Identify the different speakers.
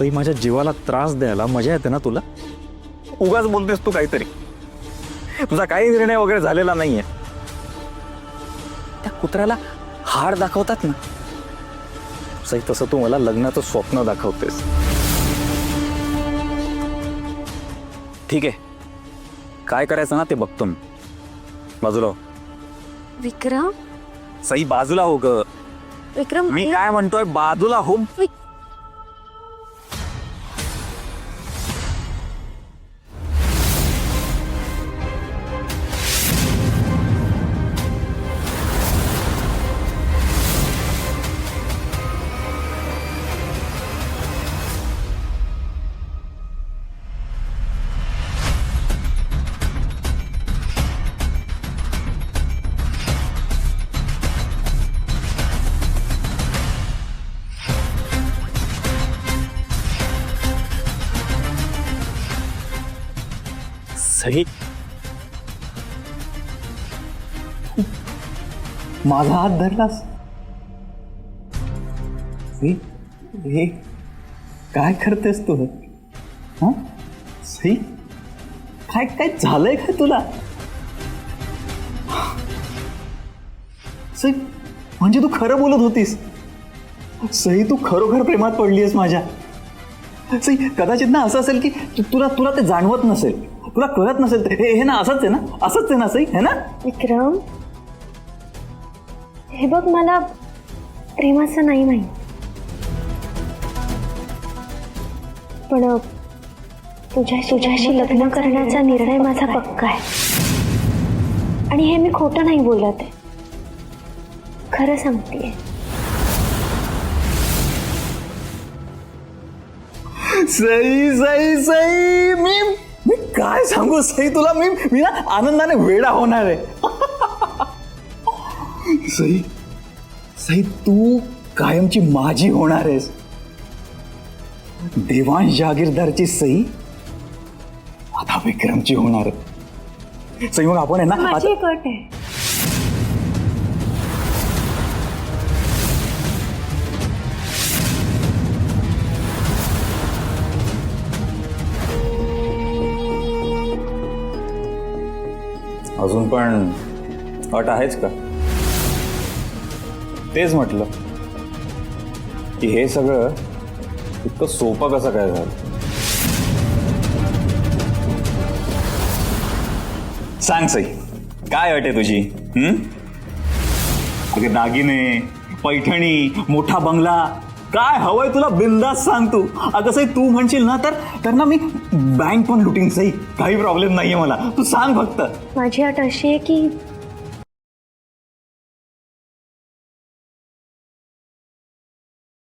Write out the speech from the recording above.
Speaker 1: तरी माझ्या जीवाला त्रास द्यायला मजा येते ना तुला? उगाच बोलतेस तू काहीतरी. तुझा काही निर्णय वगैरे झालेला नाहीये. त्या कुत्र्याला हाड दाखवतात ना, सही तसं तू मला लग्नाचं स्वप्न दाखवतेस. ठीक आहे, काय करायचं ना ते बघतो मी. बाजूला हो.
Speaker 2: विक्रम,
Speaker 1: सई बाजूला हो ग.
Speaker 2: विक्रम
Speaker 1: मी काय म्हणतोय, बाजूला हो. सई, माझा हात धरलास. हे काय करतेस तू? हा सई, काय काय झालंय काय तुला? सई, म्हणजे तू खरं बोलत होतीस? सई, तू खरोखर प्रेमात पडलीयस माझ्या. सई, कदाचित ना असं असेल की तुला तुला ते जाणवत नसेल, तुला कळत नसेल. हे ना असंच आहे ना, असंच आहे ना सई, है ना?
Speaker 2: विक्रम, हे बघ, मला प्रेमाचं नाही माहीत, पण तुझ्याशी लग्न करण्याचा निर्णय माझा पक्का आहे. आणि हे मी खोटं नाही बोलत आहे, खरं सांगतेय.
Speaker 1: सई सई सई, मी काय सांगू सई तुला. मी ना आनंदाने वेडा होणार आहे. सई सई, तू कायमची माझी होणार आहेस. देवांश जागीरदारची सई आता विक्रमची होणार आहे. सई, मग आपण आहे ना
Speaker 2: माझी एक अट आहे.
Speaker 1: अजून पण अट आहेच का? तेच म्हटलं की हे सगळं इतकं सोपं कसं काय झालं. सांग सई, काय अट आहे तुझी? अगे दागिने, पैठणी, मोठा बंगला, काय हवंय तुला बिंदास सांग तू. अगं सई, तू म्हणशील ना तर ना मी बँक पण लुटीन सई, काही प्रॉब्लेम नाहीये मला. तू सांग फक्त.
Speaker 2: माझी अट अशी आहे की